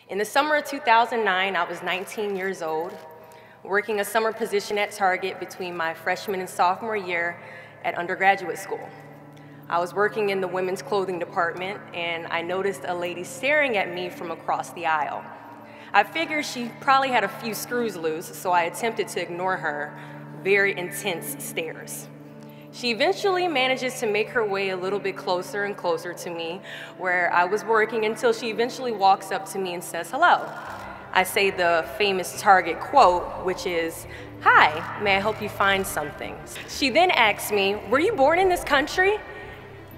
In the summer of 2009, I was 19 years old, working a summer position at Target between my freshman and sophomore year at undergraduate school. I was working in the women's clothing department, and I noticed a lady staring at me from across the aisle. I figured she probably had a few screws loose, so I attempted to ignore her very intense stares. She eventually manages to make her way a little bit closer and closer to me where I was working until she eventually walks up to me and says, "Hello." I say the famous Target quote, which is, "Hi, may I help you find something?" She then asks me, "Were you born in this country?"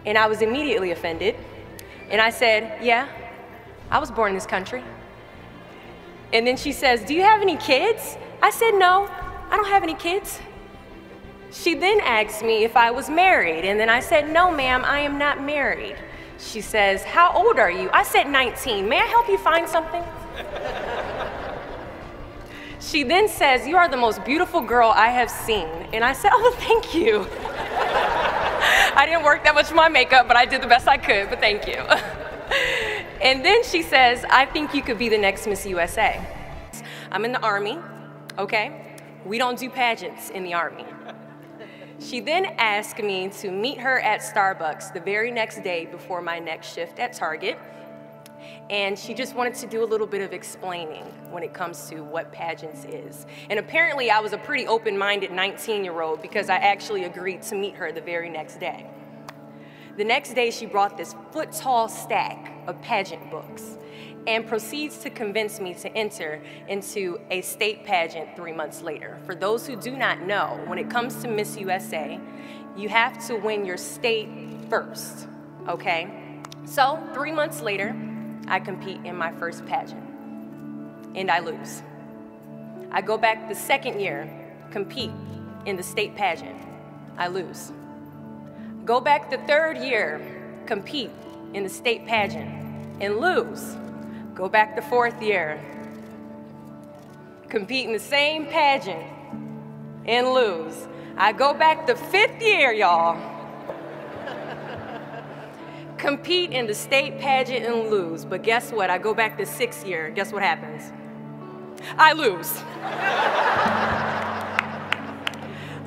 And I was immediately offended. And I said, "Yeah, I was born in this country." And then she says, "Do you have any kids?" I said, "No, I don't have any kids." She then asked me if I was married, and then I said, "No, ma'am, I am not married." She says, "How old are you?" I said, 19. "May I help you find something?" She then says, "You are the most beautiful girl I have seen." And I said, "Oh, thank you." I didn't work that much on my makeup, but I did the best I could, but thank you. And then she says, "I think you could be the next Miss USA." I'm in the Army, okay? We don't do pageants in the Army. She then asked me to meet her at Starbucks the very next day before my next shift at Target. And she just wanted to do a little bit of explaining when it comes to what pageants is. And apparently I was a pretty open-minded 19-year-old because I actually agreed to meet her the very next day. The next day she brought this foot-tall stack of pageant books and proceeds to convince me to enter into a state pageant 3 months later. For those who do not know, when it comes to Miss USA, you have to win your state first, okay? So 3 months later, I compete in my first pageant, and I lose. I go back the second year, compete in the state pageant, I lose. Go back the third year, compete in the state pageant, and lose. Go back the fourth year, compete in the same pageant, and lose. I go back the fifth year, y'all. Compete in the state pageant and lose. But guess what? I go back the sixth year. Guess what happens? I lose.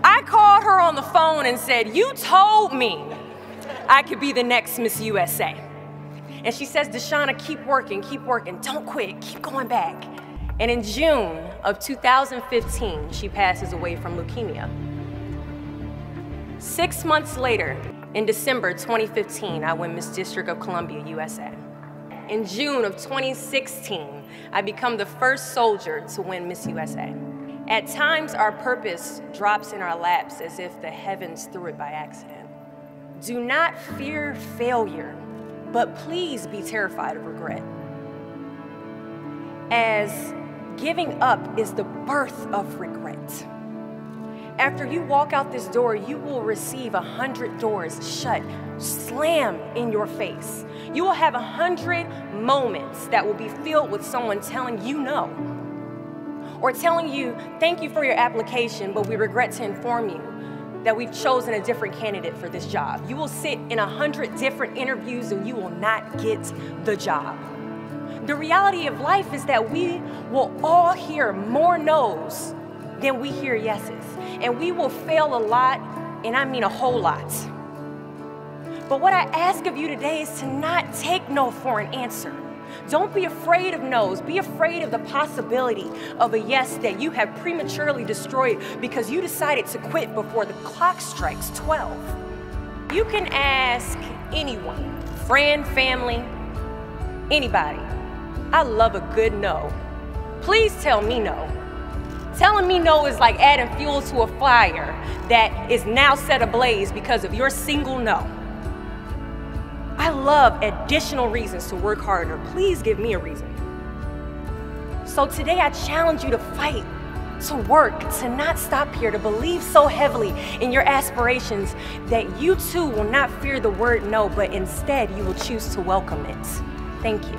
I called her on the phone and said, "You told me I could be the next Miss USA." And she says, "Deshauna, keep working, don't quit, keep going back." And in June of 2015, she passes away from leukemia. 6 months later, in December 2015, I win Miss District of Columbia, USA. In June of 2016, I become the first soldier to win Miss USA. At times, our purpose drops in our laps as if the heavens threw it by accident. Do not fear failure, but please be terrified of regret, as giving up is the birth of regret. After you walk out this door, you will receive 100 doors shut, slam in your face. You will have 100 moments that will be filled with someone telling you no, or telling you, "Thank you for your application, but we regret to inform you that we've chosen a different candidate for this job." You will sit in 100 different interviews and you will not get the job. The reality of life is that we will all hear more no's than we hear yeses. And we will fail a lot, and I mean a whole lot. But what I ask of you today is to not take no for an answer. Don't be afraid of no's. Be afraid of the possibility of a yes that you have prematurely destroyed because you decided to quit before the clock strikes 12. You can ask anyone, friend, family, anybody. I love a good no. Please tell me no. Telling me no is like adding fuel to a fire that is now set ablaze because of your single no. I love additional reasons to work harder. Please give me a reason. So today I challenge you to fight, to work, to not stop here, to believe so heavily in your aspirations that you too will not fear the word no, but instead you will choose to welcome it. Thank you.